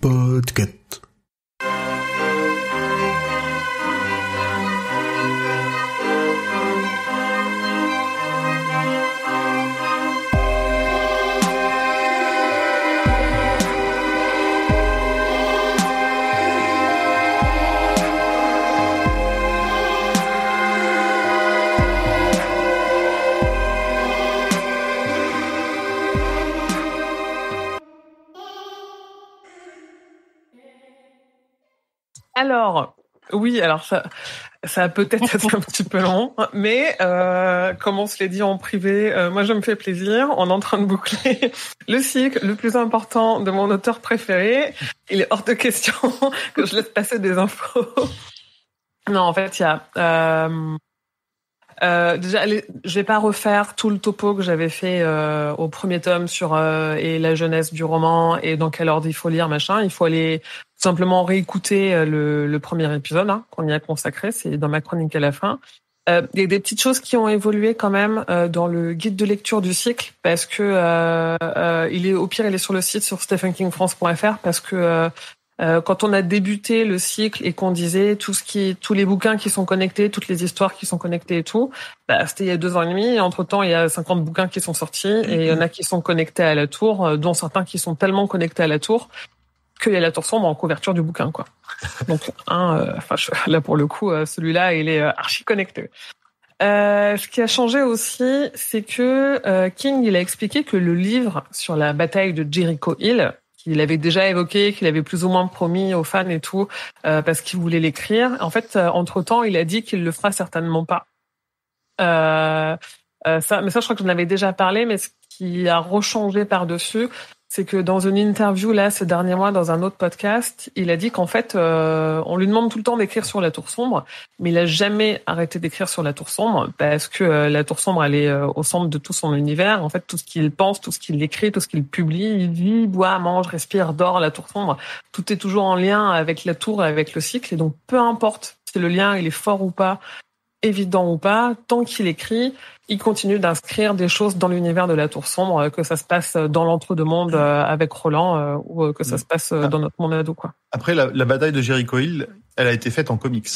Podcast. Alors, oui, alors ça a peut-être été un petit peu long, mais comme on se l'est dit en privé, moi je me fais plaisir. On est en train de boucler le cycle le plus important de mon auteur préféré. Il est hors de question que je laisse passer des infos. Non, en fait, il y a... déjà, je vais pas refaire tout le topo que j'avais fait au premier tome sur et la jeunesse du roman et dans quel ordre il faut lire, machin. Il faut aller tout simplement réécouter le premier épisode qu'on y a consacré. C'est dans ma chronique à la fin. Il y a des petites choses qui ont évolué quand même dans le guide de lecture du cycle parce que il est sur le site sur stephenkingfrance.fr parce que quand on a débuté le cycle et qu'on disait tous les bouquins qui sont connectés, toutes les histoires qui sont connectées et tout, c'était il y a 2 ans et demi. Et entre-temps, il y a 50 bouquins qui sont sortis et il y en a qui sont connectés à la tour, dont certains qui sont tellement connectés à la tour qu'il y a la tour sombre en couverture du bouquin, quoi. Donc, là pour le coup, celui-là, il est archi connecté. Ce qui a changé aussi, c'est que King, il a expliqué que le livre sur la bataille de Jericho Hill, qu'il avait déjà évoqué, qu'il avait plus ou moins promis aux fans et tout, parce qu'il voulait l'écrire. En fait, entre-temps, il a dit qu'il le fera certainement pas. Mais ça, je crois que j'en avais déjà parlé, mais ce qui a rechangé par-dessus, c'est que dans une interview, là, ce dernier mois, dans un autre podcast, il a dit qu'en fait, on lui demande tout le temps d'écrire sur la Tour Sombre, mais il a jamais arrêté d'écrire sur la Tour Sombre, parce que la Tour Sombre, elle est au centre de tout son univers. En fait, tout ce qu'il pense, tout ce qu'il écrit, tout ce qu'il publie, il vit, boit, mange, respire, dort, la Tour Sombre. Tout est toujours en lien avec la Tour et avec le cycle, et donc peu importe si le lien, il est fort ou pas, évident ou pas, tant qu'il écrit, il continue d'inscrire des choses dans l'univers de la Tour Sombre, que ça se passe dans l'entre-deux-mondes avec Roland ou que ça se passe dans notre monde ado, quoi. Après, la bataille de Jericho Hill, elle a été faite en comics.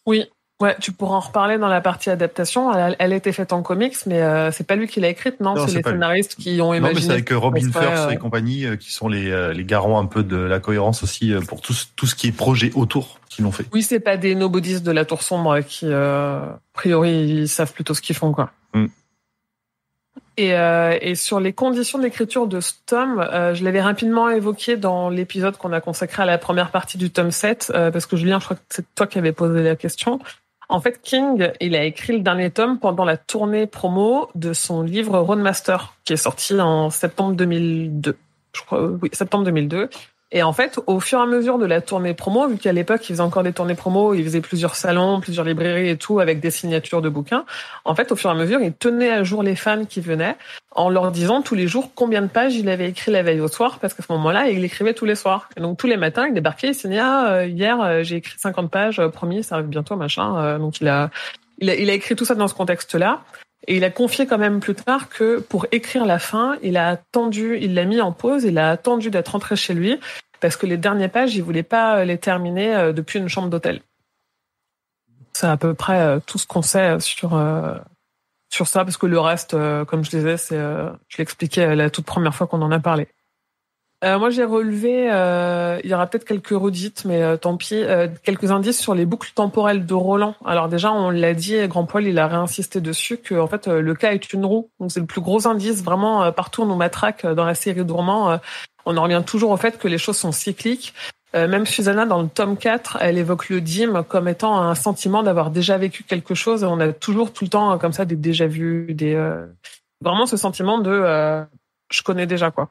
Oui, ouais, tu pourras en reparler dans la partie adaptation. Elle a été faite en comics, mais c'est pas lui qui l'a écrite, non, c'est les scénaristes qui ont imaginé. Non, mais c'est avec Robin Firth et compagnie qui sont les garants un peu de la cohérence aussi pour tout ce qui est projet autour qui l'ont fait. Oui, c'est pas des nobodies de la Tour Sombre qui, a priori, ils savent plutôt ce qu'ils font, quoi. Et sur les conditions d'écriture de ce tome, je l'avais rapidement évoqué dans l'épisode qu'on a consacré à la première partie du tome 7, parce que Julien, je crois que c'est toi qui avais posé la question. En fait, King, il a écrit le dernier tome pendant la tournée promo de son livre Roadmaster, qui est sorti en septembre 2002. Je crois, oui, septembre 2002. Et en fait, au fur et à mesure de la tournée promo, vu qu'à l'époque, il faisait encore des tournées promo, il faisait plusieurs salons, plusieurs librairies et tout, avec des signatures de bouquins. En fait, au fur et à mesure, il tenait à jour les fans qui venaient, en leur disant tous les jours combien de pages il avait écrit la veille au soir, parce qu'à ce moment-là, il écrivait tous les soirs. Et donc, tous les matins, il débarquait, il signait, hier, j'ai écrit 50 pages, promis, ça arrive bientôt, machin. Donc, il a écrit tout ça dans ce contexte-là. Et il a confié quand même plus tard que pour écrire la fin, il l'a mis en pause, il a attendu d'être rentré chez lui, parce que les dernières pages, il voulait pas les terminer depuis une chambre d'hôtel. C'est à peu près tout ce qu'on sait sur ça, parce que le reste, comme je disais, je l'expliquais la toute première fois qu'on en a parlé. Moi, j'ai relevé, il y aura peut-être quelques redites, mais tant pis, quelques indices sur les boucles temporelles de Roland. Alors déjà, on l'a dit, Grand Poil, il a réinsisté dessus que en fait, le cas est une roue. Donc c'est le plus gros indice, vraiment, partout on nous matraque dans la série de romans. On en revient toujours au fait que les choses sont cycliques. Même Susanna, dans le tome 4, elle évoque le dîme comme étant un sentiment d'avoir déjà vécu quelque chose. Et on a toujours tout le temps comme ça des déjà-vus, vraiment ce sentiment de je connais déjà, quoi.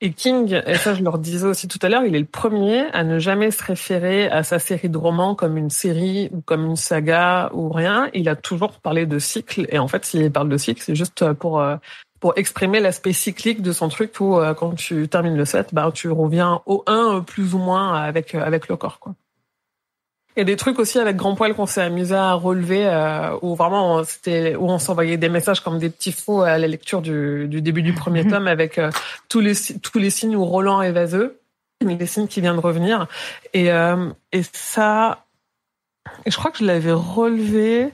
Et King, et ça je leur disais aussi tout à l'heure, il est le premier à ne jamais se référer à sa série de romans comme une série ou comme une saga ou rien. Il a toujours parlé de cycle. Et en fait, s'il parle de cycle, c'est juste pour exprimer l'aspect cyclique de son truc où quand tu termines le set, tu reviens au 1 plus ou moins avec le corps, quoi. Il y a des trucs aussi avec Grand Poil qu'on s'est amusé à relever, où vraiment où on s'envoyait des messages comme des petits faux à la lecture du début du premier tome avec tous les signes où Roland est vaseux, les signes qui viennent de revenir. Et ça, et je crois que je l'avais relevé.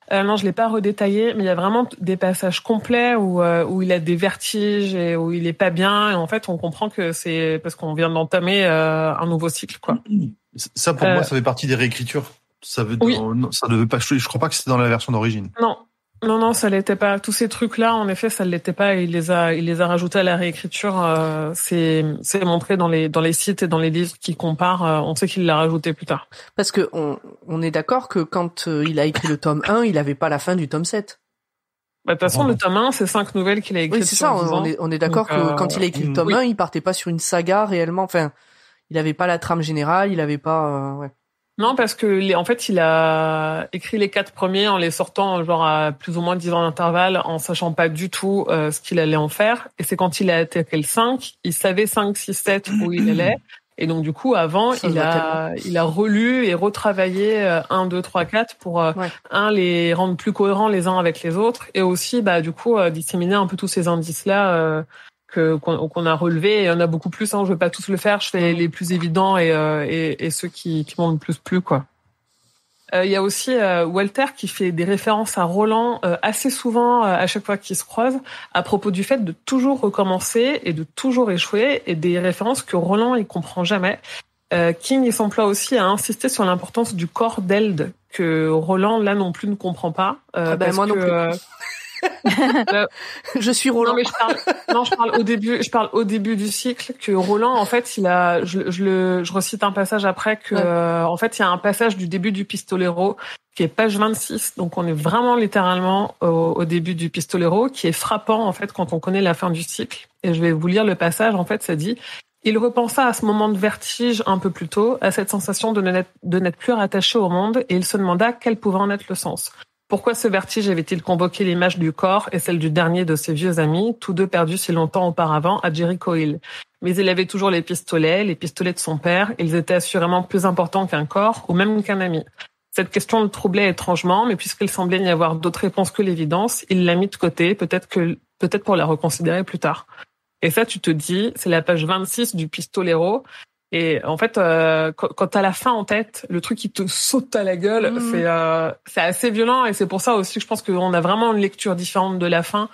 Non, je l'ai pas redétaillé, mais il y a vraiment des passages complets où il a des vertiges et où il est pas bien. Et en fait, on comprend que c'est parce qu'on vient d'entamer un nouveau cycle, quoi. Ça, pour moi, ça fait partie des réécritures. Oui. Ça devait pas. Je crois pas que c'était dans la version d'origine. Non, ça l'était pas. Tous ces trucs-là, en effet, ça l'était pas. Il les a rajoutés à la réécriture. C'est montré dans les sites et dans les livres qui comparent. On sait qu'il l'a rajouté plus tard. Parce que on est d'accord que quand il a écrit le tome 1, il avait pas la fin du tome 7. De toute façon, le tome 1, c'est 5 nouvelles qu'il a écrites. Oui, c'est ça. On est d'accord que quand il a écrit le tome 1, il partait pas sur une saga réellement. Enfin, il avait pas la trame générale, il avait pas. Ouais. Non, parce que en fait, il a écrit les 4 premiers en les sortant genre à plus ou moins 10 ans d'intervalle, en sachant pas du tout ce qu'il allait en faire. Et c'est quand il a attaqué le 5, il savait 5, 6, 7 où il allait. Et donc du coup, avant, il a relu et retravaillé 1, 2, 3, 4 pour les rendre plus cohérents les uns avec les autres, et aussi du coup disséminer un peu tous ces indices là qu'on a relevés. Et il y en a beaucoup plus. Je vais pas tous le faire. Je fais les plus évidents et ceux qui m'ont le plus plu, quoi. Il y a aussi Walter qui fait des références à Roland assez souvent à chaque fois qu'ils se croisent, à propos du fait de toujours recommencer et de toujours échouer, et des références que Roland il comprend jamais. King il s'emploie aussi à insister sur l'importance du corps d'Eld, que Roland là non plus ne comprend pas. Moi non plus. Je suis Roland. Non, mais je parle au début du cycle, que Roland, en fait, je recite un passage après que, en fait, il y a un passage du début du Pistolero qui est page 26. Donc, on est vraiment littéralement au début du Pistolero, qui est frappant, en fait, quand on connaît la fin du cycle. Et je vais vous lire le passage. En fait, ça dit: il repensa à ce moment de vertige un peu plus tôt, à cette sensation de n'être plus rattaché au monde, et il se demanda quel pouvait en être le sens. Pourquoi ce vertige avait-il convoqué l'image du corps et celle du dernier de ses vieux amis, tous deux perdus si longtemps auparavant à Jericho Hill? Mais il avait toujours les pistolets de son père. Ils étaient assurément plus importants qu'un corps ou même qu'un ami. Cette question le troublait étrangement, mais puisqu'il semblait n'y avoir d'autre réponse que l'évidence, il l'a mis de côté, peut-être pour la reconsidérer plus tard. Et ça, tu te dis, c'est la page 26 du Pistolero. Et en fait, quand t'as la fin en tête, le truc qui te saute à la gueule, c'est assez violent. Et c'est pour ça aussi que je pense qu'on a vraiment une lecture différente de la fin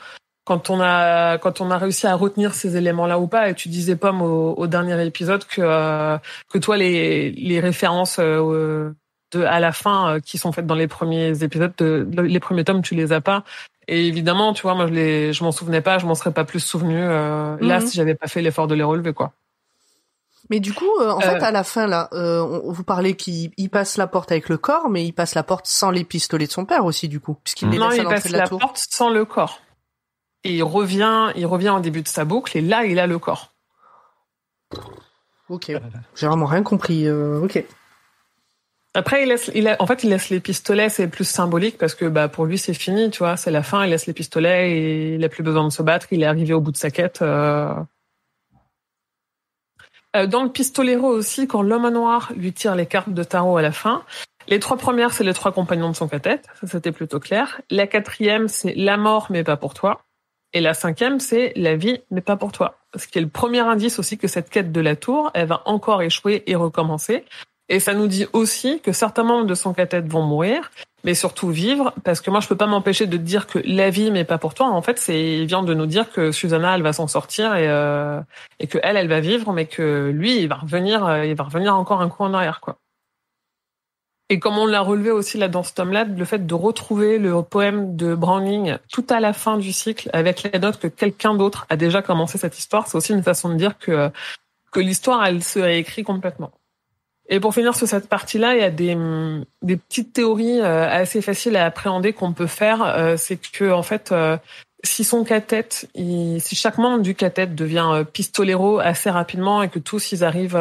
quand on a réussi à retenir ces éléments-là ou pas. Et tu disais, Pomme, au dernier épisode que toi, les références à la fin qui sont faites dans les premiers épisodes, les premiers tomes, tu les as pas. Et évidemment, tu vois, moi je m'en souvenais pas, je m'en serais pas plus souvenu là si j'avais pas fait l'effort de les relever, quoi. Mais du coup, en fait, à la fin, là, vous parlez qu'il passe la porte avec le corps, mais il passe la porte sans les pistolets de son père aussi, du coup, puisqu'il les laisse à l'entrée de la tour. Non, il passe la porte sans le corps. Et il revient au début de sa boucle, et là, il a le corps. Ok. J'ai vraiment rien compris. Ok. Après, il laisse les pistolets, c'est plus symbolique parce que pour lui c'est fini, tu vois, c'est la fin. Il laisse les pistolets et il a plus besoin de se battre. Il est arrivé au bout de sa quête. Dans le Pistolero aussi, quand l'homme noir lui tire les cartes de tarot à la fin, les 3 premières, c'est les 3 compagnons de son quatette. Ça, c'était plutôt clair. La 4e, c'est la mort, mais pas pour toi. Et la 5e, c'est la vie, mais pas pour toi. Ce qui est le premier indice aussi que cette quête de la tour, elle va encore échouer et recommencer. Et ça nous dit aussi que certains membres de son quatette vont mourir, mais surtout vivre, parce que moi je peux pas m'empêcher de dire que la vie mais pas pour toi. En fait, il vient de nous dire que Susanna elle va s'en sortir et que elle va vivre, mais que lui il va revenir encore un coup en arrière, quoi. Et comme on l'a relevé aussi là dans ce tome-là, le fait de retrouver le poème de Browning tout à la fin du cycle avec la note que quelqu'un d'autre a déjà commencé cette histoire, c'est aussi une façon de dire que l'histoire elle se réécrit complètement. Et pour finir sur cette partie-là, il y a des petites théories assez faciles à appréhender qu'on peut faire. C'est que en fait, si chaque membre du quatette devient pistolero assez rapidement et que tous ils arrivent,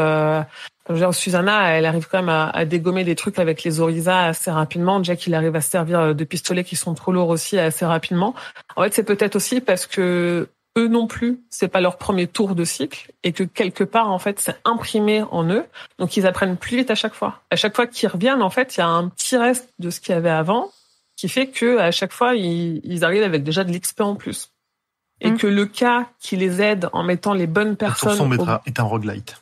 Susanna, elle arrive quand même à dégommer des trucs avec les Orisa assez rapidement. Jack, il arrive à se servir de pistolets qui sont trop lourds aussi assez rapidement. En fait, c'est peut-être aussi parce que eux non plus, c'est pas leur premier tour de cycle et que quelque part, en fait, c'est imprimé en eux. Donc, ils apprennent plus vite à chaque fois. À chaque fois qu'ils reviennent, en fait, il y a un petit reste de ce qu'il y avait avant qui fait que à chaque fois, ils arrivent avec déjà de l'XP en plus. Et que le cas qui les aide en mettant les bonnes personnes... est un roguelite.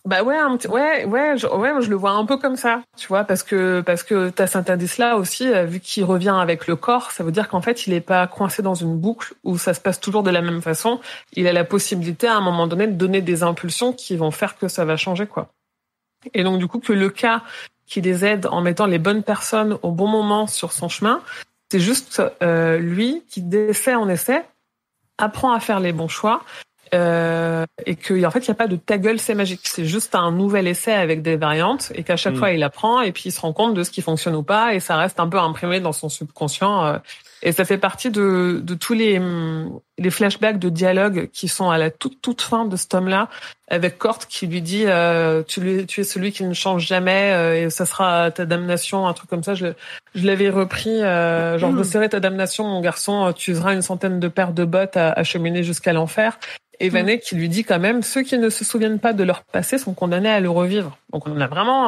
Bah ouais, je le vois un peu comme ça, tu vois, parce que t'as cet indice-là aussi, vu qu'il revient avec le corps, ça veut dire qu'en fait, il est pas coincé dans une boucle où ça se passe toujours de la même façon. Il a la possibilité, à un moment donné, de donner des impulsions qui vont faire que ça va changer, quoi. Et donc, du coup, que le cas qui les aide en mettant les bonnes personnes au bon moment sur son chemin, c'est juste lui qui, d'essai en essai, apprend à faire les bons choix. Et que en fait il y a pas de ta gueule c'est magique, c'est juste un nouvel essai avec des variantes et qu'à chaque fois il apprend et puis il se rend compte de ce qui fonctionne ou pas et ça reste un peu imprimé dans son subconscient et ça fait partie de tous les flashbacks de dialogue qui sont à la toute fin de ce tome-là avec Cort qui lui dit tu es celui qui ne change jamais et ça sera ta damnation, un truc comme ça. Je l'avais repris genre je serai ta damnation mon garçon, tu useras une centaine de paires de bottes à cheminer jusqu'à l'enfer. Et Vanek qui lui dit quand même ceux qui ne se souviennent pas de leur passé sont condamnés à le revivre. Donc on a vraiment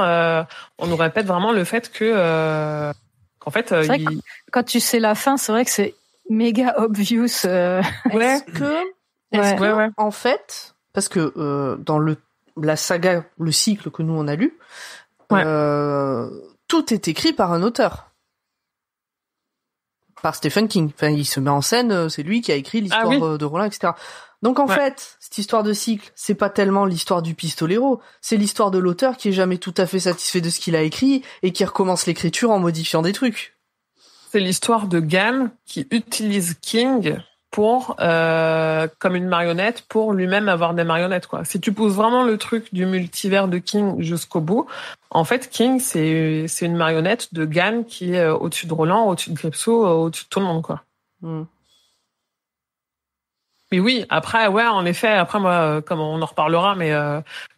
on nous répète vraiment le fait que qu'en fait c'est vrai que quand tu sais la fin, c'est vrai que c'est méga obvious. Est-ce que en fait, parce que dans la saga, le cycle que nous on a lu, tout est écrit par un auteur. Par Stephen King. Enfin, il se met en scène, c'est lui qui a écrit l'histoire de Roland, etc. Donc en fait, cette histoire de cycle, c'est pas tellement l'histoire du pistolero, c'est l'histoire de l'auteur qui est jamais tout à fait satisfait de ce qu'il a écrit et qui recommence l'écriture en modifiant des trucs. C'est l'histoire de Gann qui utilise King pour comme une marionnette pour lui-même avoir des marionnettes, quoi. Si tu pousses vraiment le truc du multivers de King jusqu'au bout, en fait King c'est une marionnette de Gann qui est au-dessus de Roland, au-dessus de Gripsou, au-dessus de tout le monde, quoi. Mais oui, après, en effet, après moi, comme on en reparlera, mais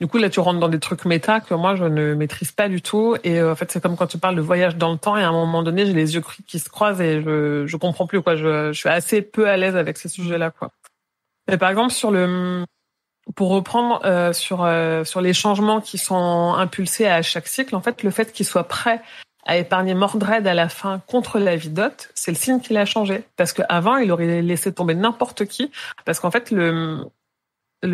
du coup là tu rentres dans des trucs méta que moi je ne maîtrise pas du tout. Et en fait c'est comme quand tu parles de voyage dans le temps et à un moment donné j'ai les yeux qui se croisent et je comprends plus, quoi. Je suis assez peu à l'aise avec ces sujets-là, quoi. Mais par exemple pour reprendre sur les changements qui sont impulsés à chaque cycle, en fait le fait qu'il soit prêt à épargner Mordred à la fin contre la Vidotte, c'est le signe qu'il a changé. Parce qu'avant, il aurait laissé tomber n'importe qui. Parce qu'en fait, le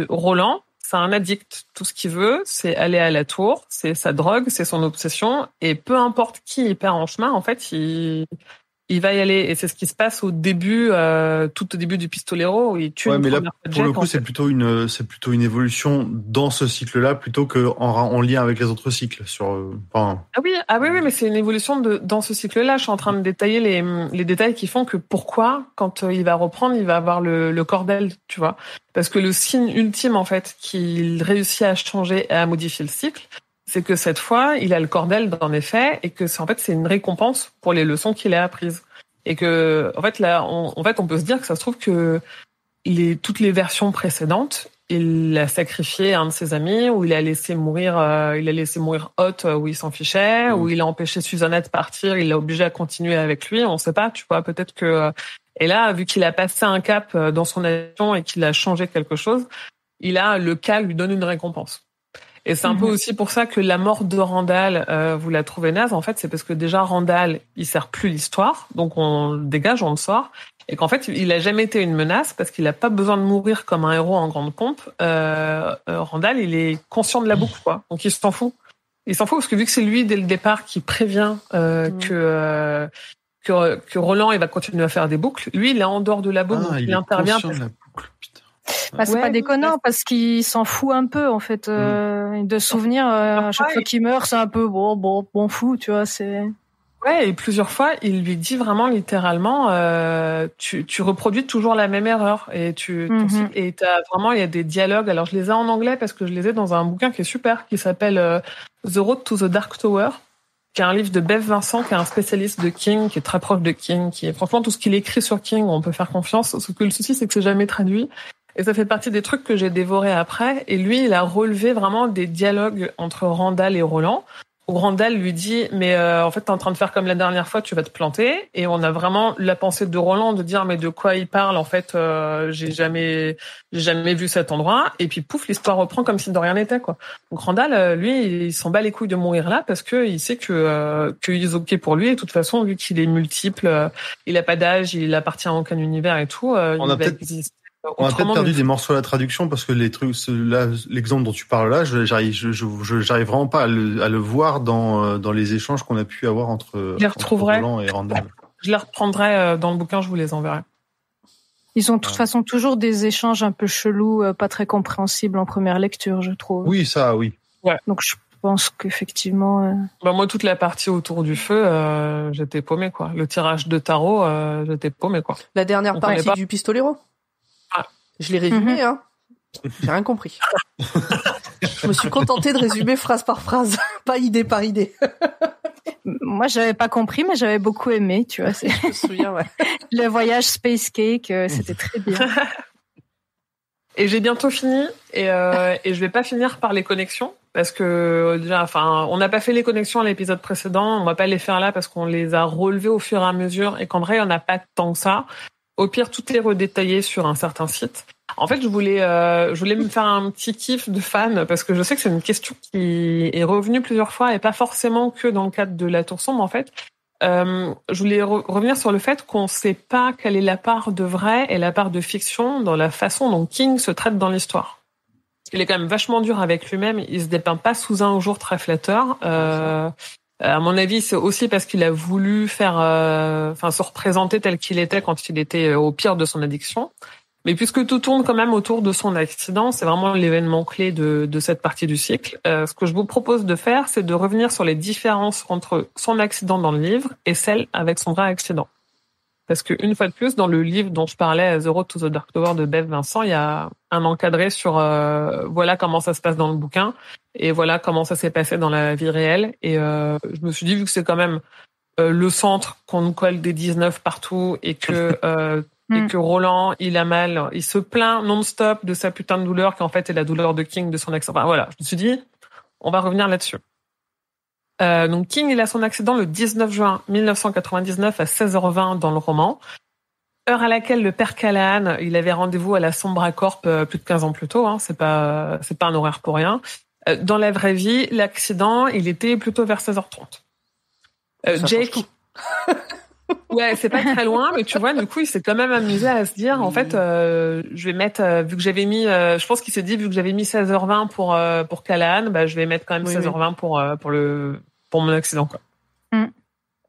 Roland, c'est un addict. Tout ce qu'il veut, c'est aller à la tour, c'est sa drogue, c'est son obsession. Et peu importe qui il perd en chemin, en fait, il va y aller. Et c'est ce qui se passe au début, tout au début du Pistolero, où il tue une première fois pour le coup, c'est plutôt une évolution dans ce cycle-là, plutôt que en lien avec les autres cycles. Ah oui, mais c'est une évolution dans ce cycle-là. Je suis en train de détailler les détails qui font que pourquoi, quand il va reprendre, il va avoir le cordel, tu vois. Parce que le signe ultime, en fait, qu'il réussit à changer et à modifier le cycle, c'est que cette fois, il a le cordel dans les faits et que c'est une récompense pour les leçons qu'il a apprises. Et que, en fait, là, on peut se dire que ça se trouve que toutes les versions précédentes, il a sacrifié un de ses amis, ou il a laissé mourir Hot, où il s'en fichait, ou il a empêché Susanna de partir, il l'a obligé à continuer avec lui, on sait pas, tu vois, peut-être que, et là, vu qu'il a passé un cap dans son action et qu'il a changé quelque chose, le cas lui donne une récompense. Et c'est un peu aussi pour ça que la mort de Randall, vous la trouvez naze. En fait, c'est parce que déjà Randall, il sert plus l'histoire, donc on le dégage, on le sort, et qu'en fait, il a jamais été une menace parce qu'il a pas besoin de mourir comme un héros en grande pompe. Randall, il est conscient de la boucle, quoi. Donc il s'en fout. Il s'en fout parce que vu que c'est lui dès le départ qui prévient que Roland il va continuer à faire des boucles, lui il est en dehors de la boucle, donc il intervient. De la boucle, putain. C'est pas déconnant parce qu'il s'en fout un peu en fait de souvenir à chaque fois qu'il meurt, c'est un peu bon fou, tu vois, c'est. Ouais, et plusieurs fois, il lui dit vraiment littéralement tu reproduis toujours la même erreur et et t'as vraiment il y a des dialogues. Alors je les ai en anglais parce que je les ai dans un bouquin qui est super qui s'appelle The Road to the Dark Tower, qui est un livre de Bev Vincent, qui est un spécialiste de King, qui est très proche de King, qui est franchement tout ce qu'il écrit sur King, on peut faire confiance. Sauf que le souci c'est que c'est jamais traduit. Et ça fait partie des trucs que j'ai dévorés après. Et lui, il a relevé vraiment des dialogues entre Randall et Roland, Randall lui dit mais en fait t'es en train de faire comme la dernière fois, tu vas te planter. Et on a vraiment la pensée de Roland de dire mais de quoi il parle, en fait j'ai jamais vu cet endroit. Et puis pouf, l'histoire reprend comme si de rien n'était, quoi. Donc Randall lui il s'en bat les couilles de mourir là parce que il sait que est ok pour lui, et de toute façon vu qu'il est multiple, il a pas d'âge, il appartient à aucun univers et tout, on a peut-être perdu des morceaux à la traduction parce que les trucs, là, l'exemple dont tu parles là, j'arrive vraiment pas à le voir dans les échanges qu'on a pu avoir entre Roland et Randall. Je les reprendrai dans le bouquin, je vous les enverrai. Ils ont de toute façon toujours des échanges un peu chelous, pas très compréhensibles en première lecture, je trouve. Oui, ça, oui. Ouais. Donc je pense qu'effectivement. Moi, toute la partie autour du feu, j'étais paumé, quoi. Le tirage de tarot, j'étais paumé, quoi. La dernière partie du pistolero. Je l'ai résumé, hein. J'ai rien compris. Je me suis contentée de résumer phrase par phrase, pas idée par idée. Moi, j'avais pas compris, mais j'avais beaucoup aimé, tu vois. Je me souviens, ouais. Le voyage Space Cake, c'était très bien. Et j'ai bientôt fini, et je vais pas finir par les connexions, parce que déjà, on n'a pas fait les connexions à l'épisode précédent, on va pas les faire là parce qu'on les a relevées au fur et à mesure, et qu'en vrai, il y en a pas tant que ça. Au pire, tout est redétaillé sur un certain site. En fait, je voulais me faire un petit kiff de fan, parce que je sais que c'est une question qui est revenue plusieurs fois, et pas forcément que dans le cadre de La Tour Sombre, en fait. Je voulais revenir sur le fait qu'on sait pas quelle est la part de vrai et la part de fiction dans la façon dont King se traite dans l'histoire. Il est quand même vachement dur avec lui-même, il se dépeint pas sous un jour très flatteur. À mon avis, c'est aussi parce qu'il a voulu se représenter tel qu'il était quand il était au pire de son addiction. Mais puisque tout tourne quand même autour de son accident, c'est vraiment l'événement clé de cette partie du cycle. Ce que je vous propose de faire, c'est de revenir sur les différences entre son accident dans le livre et celle avec son vrai accident. Parce que une fois de plus, dans le livre dont je parlais, The Road to the Dark Tower de Bev Vincent, il y a un encadré sur voilà comment ça se passe dans le bouquin et voilà comment ça s'est passé dans la vie réelle. Et je me suis dit, vu que c'est quand même le centre, qu'on nous colle des 19 partout et que Roland, il a mal, il se plaint non-stop de sa putain de douleur qui en fait est la douleur de King de son accident. Enfin, voilà, je me suis dit, on va revenir là-dessus. Donc King, il a son accident le 19 juin 1999 à 16h20 dans le roman, heure à laquelle le père Callahan, il avait rendez-vous à la Sombra Corp plus de 15 ans plus tôt, hein, c'est pas un horaire pour rien. Dans la vraie vie, l'accident, il était plutôt vers 16h30. Jake ouais, c'est pas très loin, mais tu vois, du coup, il s'est quand même amusé à se dire, en fait, je vais mettre, vu que j'avais mis, je pense qu'il s'est dit, vu que j'avais mis 16h20 pour Callahan, je vais mettre quand même 16h20 pour mon accident, quoi.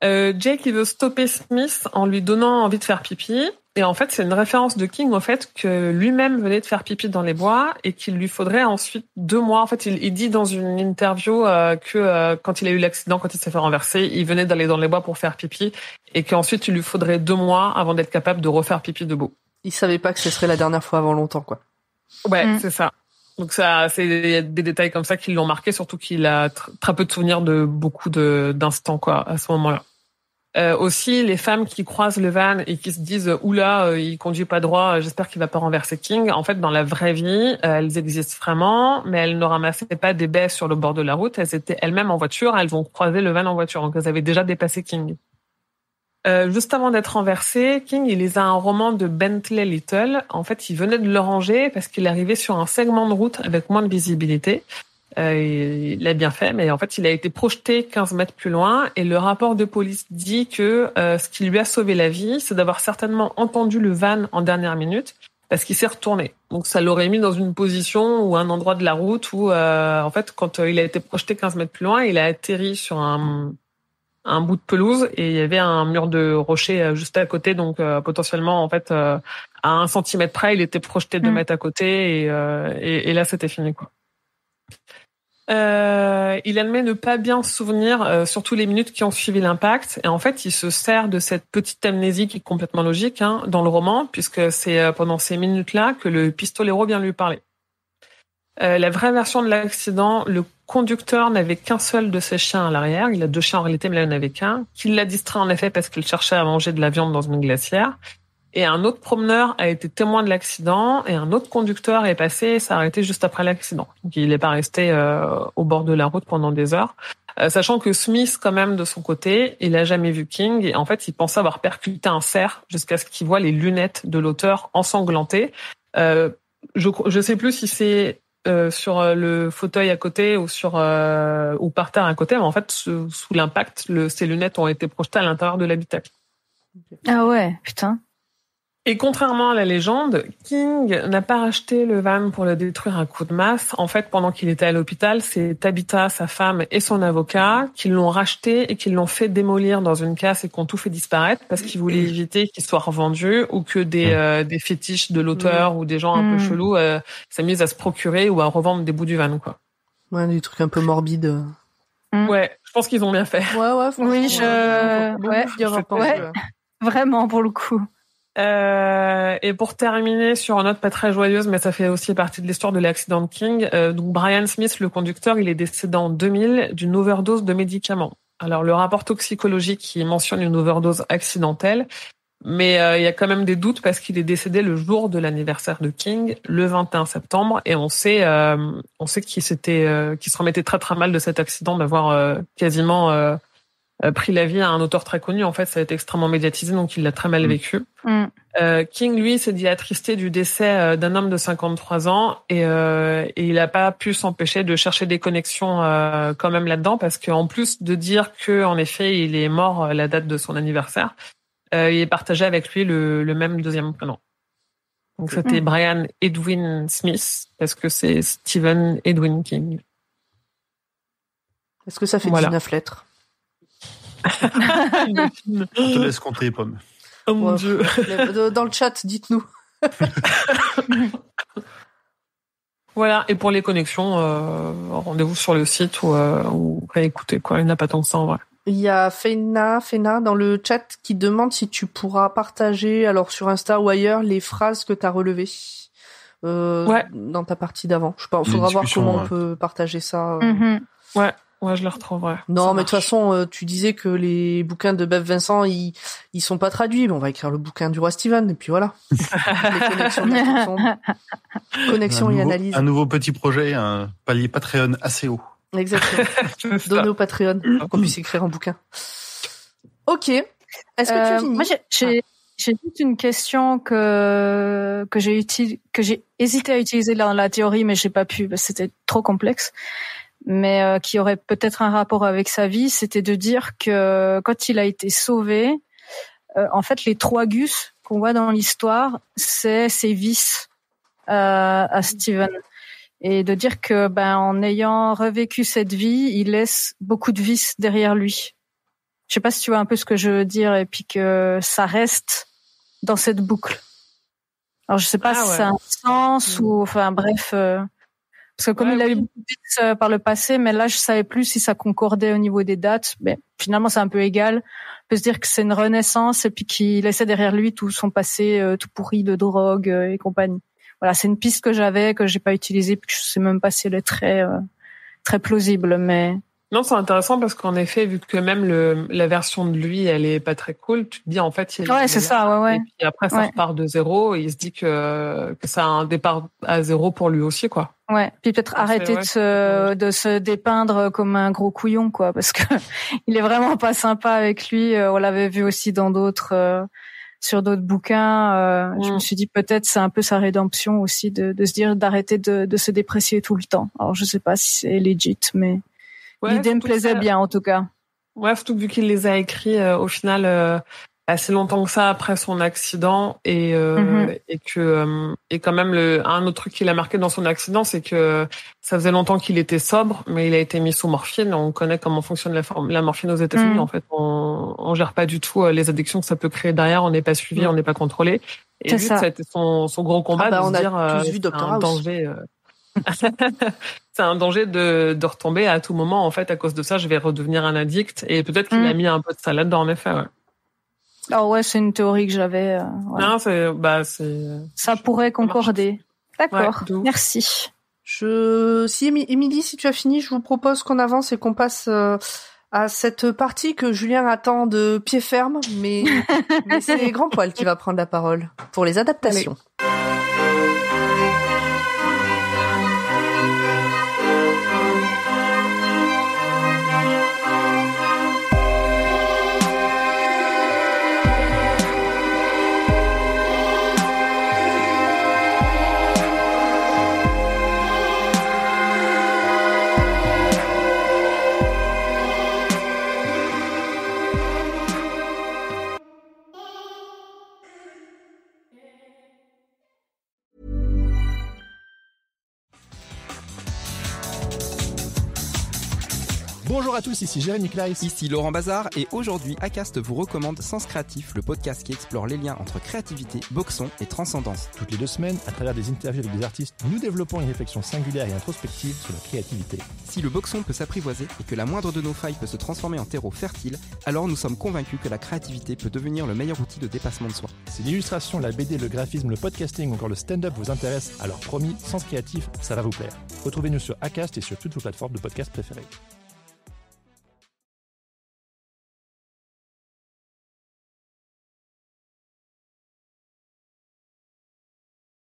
Jake, il veut stopper Smith en lui donnant envie de faire pipi. Et en fait, c'est une référence de King au fait que lui-même venait de faire pipi dans les bois et qu'il lui faudrait ensuite 2 mois. En fait, il dit dans une interview que quand il a eu l'accident, quand il s'est fait renverser, il venait d'aller dans les bois pour faire pipi et qu'ensuite il lui faudrait 2 mois avant d'être capable de refaire pipi debout. Il savait pas que ce serait la dernière fois avant longtemps, quoi. Ouais, c'est ça. Donc ça, c'est des détails comme ça qui l'ont marqué, surtout qu'il a très peu de souvenirs de beaucoup d'instants, quoi, à ce moment-là. Aussi, les femmes qui croisent le van et qui se disent « Oula, il conduit pas droit, j'espère qu'il va pas renverser King ». En fait, dans la vraie vie, elles existent vraiment, mais elles ne ramassaient pas des baies sur le bord de la route. Elles étaient elles-mêmes en voiture, elles vont croiser le van en voiture. Donc, elles avaient déjà dépassé King. Juste avant d'être renversé, King, il les a un roman de Bentley Little. En fait, il venait de le ranger parce qu'il arrivait sur un segment de route avec moins de visibilité. Il l'a bien fait, mais en fait, il a été projeté 15 mètres plus loin et le rapport de police dit que ce qui lui a sauvé la vie, c'est d'avoir certainement entendu le van en dernière minute parce qu'il s'est retourné. Donc, ça l'aurait mis dans une position ou un endroit de la route où, en fait, quand il a été projeté 15 mètres plus loin, il a atterri sur un bout de pelouse et il y avait un mur de rocher juste à côté. Donc, potentiellement, en fait, à 1 centimètre près, il était projeté 2 mètres à côté et là, c'était fini, quoi. Il admet ne pas bien se souvenir surtout les minutes qui ont suivi l'impact et en fait il se sert de cette petite amnésie qui est complètement logique dans le roman puisque c'est pendant ces minutes-là que le pistolero vient lui parler. La vraie version de l'accident, le conducteur n'avait qu'un seul de ses chiens à l'arrière, il a 2 chiens en réalité mais là il n'en avait qu'un, qu'il l'a distrait en effet parce qu'il cherchait à manger de la viande dans une glacière Et un autre promeneur a été témoin de l'accident et un autre conducteur est passé et s'est arrêté juste après l'accident. Donc il n'est pas resté au bord de la route pendant des heures. Sachant que Smith, quand même, de son côté, il a jamais vu King et en fait, il pensait avoir percuté un cerf jusqu'à ce qu'il voit les lunettes de l'auteur ensanglantées. Je sais plus si c'est sur le fauteuil à côté ou ou par terre à côté, mais en fait, sous l'impact, ces lunettes ont été projetées à l'intérieur de l'habitacle. Ah ouais, putain. Et contrairement à la légende, King n'a pas racheté le van pour le détruire à coups de masse. En fait, pendant qu'il était à l'hôpital, c'est Tabitha, sa femme et son avocat qui l'ont racheté et qui l'ont fait démolir dans une casse et qui ont tout fait disparaître parce qu'ils voulaient éviter qu'il soit revendu ou que des fétiches de l'auteur ou des gens un peu chelous s'amusent à se procurer ou à revendre des bouts du van, quoi. Ouais, des trucs un peu morbides. Ouais, je pense qu'ils ont bien fait. Ouais, oui, vraiment pour le coup. Et pour terminer sur une note pas très joyeuse, mais ça fait aussi partie de l'histoire de l'accident de King, donc Brian Smith, le conducteur, il est décédé en 2000 d'une overdose de médicaments. Alors le rapport toxicologique il mentionne une overdose accidentelle, mais il y a quand même des doutes parce qu'il est décédé le jour de l'anniversaire de King, le 21 septembre, et on sait qu'il se remettait très très mal de cet accident, d'avoir quasiment pris la vie à un auteur très connu. En fait, ça a été extrêmement médiatisé, donc il l'a très mal vécu. King, lui, s'est dit attristé du décès d'un homme de 53 ans et il n'a pas pu s'empêcher de chercher des connexions quand même là-dedans, parce qu'en plus de dire que en effet il est mort à la date de son anniversaire, il est partagé avec lui le même deuxième prénom. Donc c'était Brian Edwin Smith, parce que c'est Stephen Edwin King. Est-ce que ça fait 19 lettres? On te laisse compter les pommes. Oh mon Dieu. Dans le chat, dites-nous. Voilà, et pour les connexions, rendez-vous sur le site ou réécoutez, quoi. Il n'y en a pas tant que ça en vrai. Il y a Fena dans le chat qui demande si tu pourras partager, alors sur Insta ou ailleurs, les phrases que tu as relevées dans ta partie d'avant. Je sais pas, il faudra voir comment on peut partager ça. Ouais, je le retrouverai. Non, mais de toute façon, tu disais que les bouquins de Bev Vincent, ils sont pas traduits. Mais on va écrire le bouquin du roi Steven, et puis voilà. Les connexions et analyse. Un nouveau petit projet, un palier Patreon assez haut. Exactement. Donner au Patreon, qu'on puisse écrire un bouquin. Ok. Est-ce que tu as fini? Moi, j'ai juste une question que j'ai hésité à utiliser dans la théorie, mais j'ai pas pu, parce que c'était trop complexe. Mais qui aurait peut-être un rapport avec sa vie, c'était de dire que quand il a été sauvé, en fait, les 3 gus qu'on voit dans l'histoire, c'est ses vices à Steven. Et de dire que, en ayant revécu cette vie, il laisse beaucoup de vices derrière lui. Je sais pas si tu vois un peu ce que je veux dire, et puis que ça reste dans cette boucle. Alors, je sais pas si ça a un sens ou, enfin, bref. Parce que comme il a eu beaucoup de vices par le passé, mais là, je savais plus si ça concordait au niveau des dates. Mais finalement, c'est un peu égal. On peut se dire que c'est une renaissance et puis qu'il laissait derrière lui tout son passé tout pourri de drogue et compagnie. Voilà, c'est une piste que j'avais, que j'ai pas utilisée, puis que je sais même pas si elle est très plausible, mais... Non, c'est intéressant parce qu'en effet, vu que même la version de lui, elle est pas très cool, tu te dis en fait, c'est ça, ouais. Et puis après, ça repart de zéro et il se dit que ça a un départ à zéro pour lui aussi, quoi. Ouais. Puis peut-être arrêter de se dépeindre comme un gros couillon, quoi, parce que il est vraiment pas sympa avec lui. On l'avait vu aussi dans sur d'autres bouquins. Je me suis dit peut-être c'est un peu sa rédemption aussi de se dire d'arrêter de se déprécier tout le temps. Alors je sais pas si c'est legit, mais l'idée me plaisait bien en tout cas. Ouais, surtout vu qu'il les a écrits au final assez longtemps que ça après son accident et quand même un autre truc qu'il a marqué dans son accident, c'est que ça faisait longtemps qu'il était sobre, mais il a été mis sous morphine. On connaît comment fonctionne la morphine aux États-Unis. En fait, on gère pas du tout les addictions que ça peut créer derrière. On n'est pas suivi, on n'est pas contrôlé. Et lui, ça a été son gros combat de se dire c'est un danger. C'est un danger de retomber à tout moment. En fait, à cause de ça, je vais redevenir un addict. Et peut-être qu'il a mis un peu de ça là-dedans, en effet. Ouais. Ah ouais, c'est une théorie que j'avais. Non, ça pourrait concorder. D'accord. Ouais, merci. Émilie, si tu as fini, je vous propose qu'on avance et qu'on passe à cette partie que Julien attend de pied ferme, mais c'est Grand Poil qui va prendre la parole pour les adaptations. Allez. Bonjour à tous, ici Jérémy Kleiss. Ici Laurent Bazar et aujourd'hui Acast vous recommande Sens Créatif, le podcast qui explore les liens entre créativité, boxon et transcendance. Toutes les 2 semaines, à travers des interviews avec des artistes, nous développons une réflexion singulière et introspective sur la créativité. Si le boxon peut s'apprivoiser et que la moindre de nos failles peut se transformer en terreau fertile, alors nous sommes convaincus que la créativité peut devenir le meilleur outil de dépassement de soi. Si l'illustration, la BD, le graphisme, le podcasting ou encore le stand-up vous intéressent, alors promis, Sens Créatif, ça va vous plaire. Retrouvez-nous sur Acast et sur toutes vos plateformes de podcasts préférées.